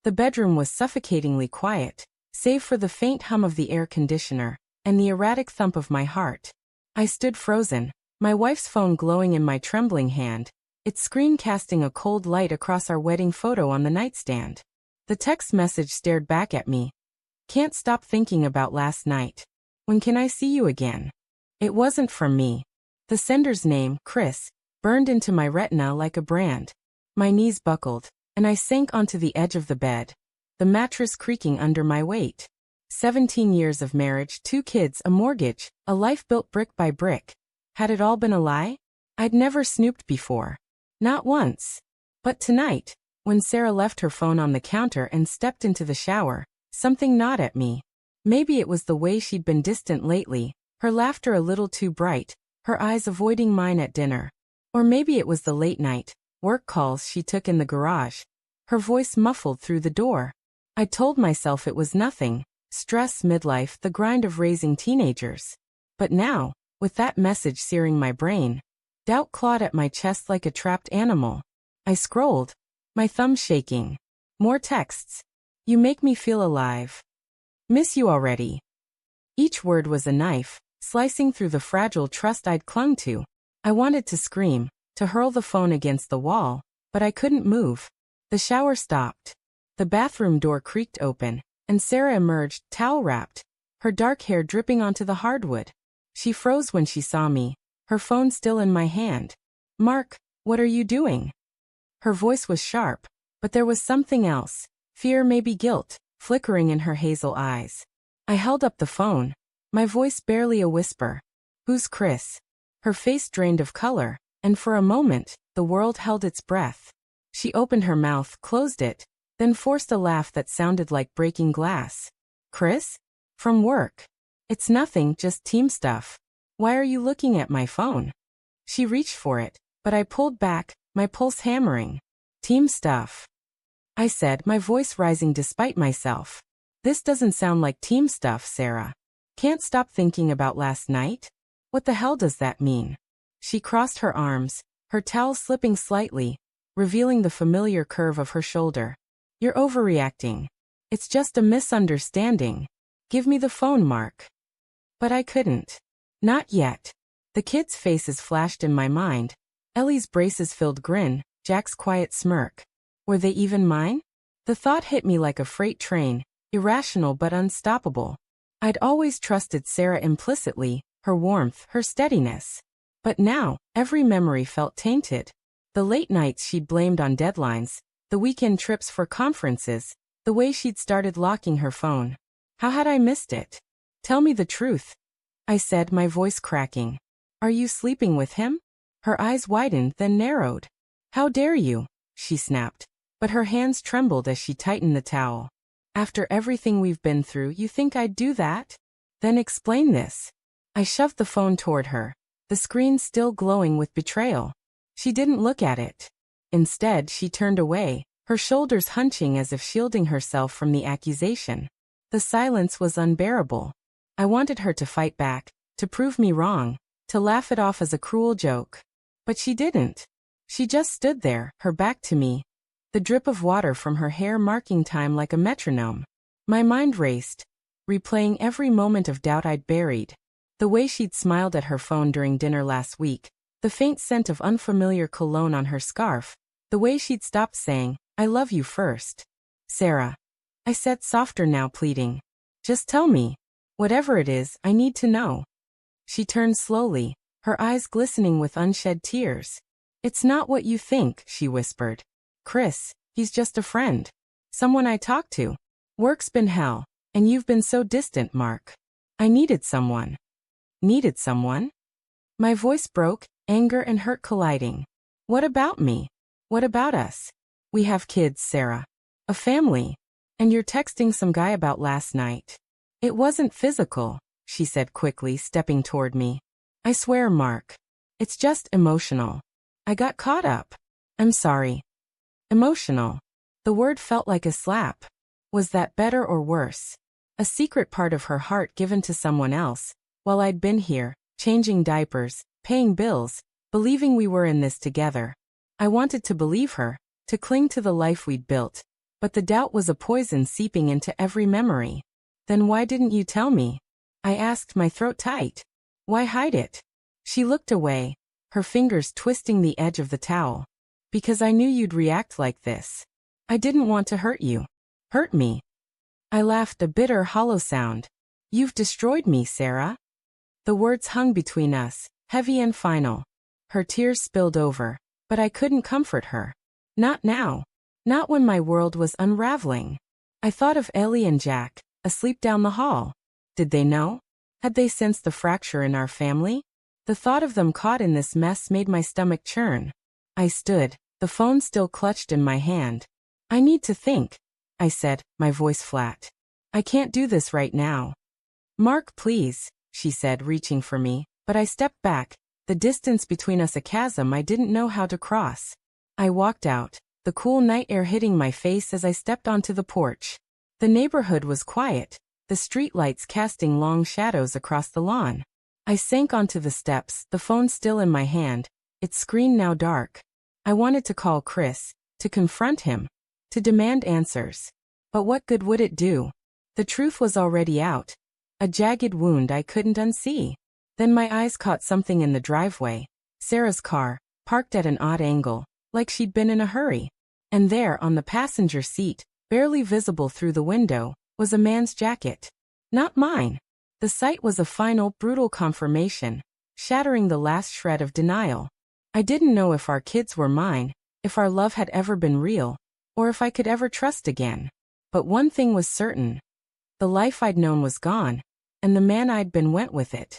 The bedroom was suffocatingly quiet, save for the faint hum of the air conditioner and the erratic thump of my heart. I stood frozen, my wife's phone glowing in my trembling hand, its screen casting a cold light across our wedding photo on the nightstand. The text message stared back at me. Can't stop thinking about last night. When can I see you again? It wasn't from me. The sender's name, Chris, burned into my retina like a brand. My knees buckled, and I sank onto the edge of the bed, the mattress creaking under my weight. 17 years of marriage, 2 kids, a mortgage, a life built brick by brick. Had it all been a lie? I'd never snooped before. Not once. But tonight, when Sarah left her phone on the counter and stepped into the shower, something gnawed at me. Maybe it was the way she'd been distant lately, her laughter a little too bright, her eyes avoiding mine at dinner. Or maybe it was the late-night work calls she took in the garage, her voice muffled through the door. I told myself it was nothing, stress, midlife, the grind of raising teenagers. But now, with that message searing my brain, doubt clawed at my chest like a trapped animal. I scrolled, my thumb shaking. More texts. You make me feel alive. Miss you already. Each word was a knife, slicing through the fragile trust I'd clung to. I wanted to scream, to hurl the phone against the wall, but I couldn't move. The shower stopped. The bathroom door creaked open, and Sarah emerged, towel-wrapped, her dark hair dripping onto the hardwood. She froze when she saw me, her phone still in my hand. Mark, what are you doing? Her voice was sharp, but there was something else, fear, maybe guilt, flickering in her hazel eyes. I held up the phone, my voice barely a whisper. Who's Chris? Her face drained of color, and for a moment, the world held its breath. She opened her mouth, closed it, then forced a laugh that sounded like breaking glass. Chris? From work. It's nothing, just team stuff. Why are you looking at my phone? She reached for it, but I pulled back, my pulse hammering. Team stuff, I said, my voice rising despite myself. This doesn't sound like team stuff, Sarah. Can't stop thinking about last night? What the hell does that mean? She crossed her arms, her towel slipping slightly, revealing the familiar curve of her shoulder. You're overreacting. It's just a misunderstanding. Give me the phone, Mark. But I couldn't. Not yet. The kids' faces flashed in my mind. Ellie's braces-filled grin, Jack's quiet smirk. Were they even mine? The thought hit me like a freight train, irrational but unstoppable. I'd always trusted Sarah implicitly, her warmth, her steadiness. But now, every memory felt tainted. The late nights she'd blamed on deadlines, the weekend trips for conferences, the way she'd started locking her phone. How had I missed it? Tell me the truth, I said, my voice cracking. Are you sleeping with him? Her eyes widened, then narrowed. How dare you? She snapped, but her hands trembled as she tightened the towel. After everything we've been through, you think I'd do that? Then explain this. I shoved the phone toward her, the screen still glowing with betrayal. She didn't look at it. Instead, she turned away, her shoulders hunching as if shielding herself from the accusation. The silence was unbearable. I wanted her to fight back, to prove me wrong, to laugh it off as a cruel joke. But she didn't. She just stood there, her back to me, the drip of water from her hair marking time like a metronome. My mind raced, replaying every moment of doubt I'd buried. The way she'd smiled at her phone during dinner last week, the faint scent of unfamiliar cologne on her scarf, the way she'd stopped saying, I love you first. Sarah, I said, softer now, pleading. Just tell me. Whatever it is, I need to know. She turned slowly, her eyes glistening with unshed tears. It's not what you think, she whispered. Chris, he's just a friend. Someone I talk to. Work's been hell, and you've been so distant, Mark. I needed someone. Needed someone? My voice broke, anger and hurt colliding. What about me? What about us? We have kids, Sarah. A family. And you're texting some guy about last night. It wasn't physical, she said quickly, stepping toward me. I swear, Mark. It's just emotional. I got caught up. I'm sorry. Emotional. The word felt like a slap. Was that better or worse? A secret part of her heart given to someone else, while I'd been here, changing diapers, paying bills, believing we were in this together. I wanted to believe her, to cling to the life we'd built, But the doubt was a poison seeping into every memory. Then why didn't you tell me? I asked, my throat tight. Why hide it? She looked away, her fingers twisting the edge of the towel. Because I knew you'd react like this. I didn't want to hurt you. Hurt me. I laughed, a bitter, hollow sound. You've destroyed me, Sarah. The words hung between us, heavy and final. Her tears spilled over, but I couldn't comfort her. Not now. Not when my world was unraveling. I thought of Ellie and Jack, asleep down the hall. Did they know? Had they sensed the fracture in our family? The thought of them caught in this mess made my stomach churn. I stood, the phone still clutched in my hand. I need to think, I said, my voice flat. I can't do this right now. Mark, please, she said, reaching for me, but I stepped back, the distance between us a chasm I didn't know how to cross. I walked out, the cool night air hitting my face as I stepped onto the porch. The neighborhood was quiet, the streetlights casting long shadows across the lawn. I sank onto the steps, the phone still in my hand, its screen now dark. I wanted to call Chris, to confront him, to demand answers. But what good would it do? The truth was already out. A jagged wound I couldn't unsee. Then my eyes caught something in the driveway. Sarah's car, parked at an odd angle, like she'd been in a hurry. And there, on the passenger seat, barely visible through the window, was a man's jacket. Not mine. The sight was a final, brutal confirmation, shattering the last shred of denial. I didn't know if our kids were mine, if our love had ever been real, or if I could ever trust again. But one thing was certain. The life I'd known was gone, and the man I'd been went with it.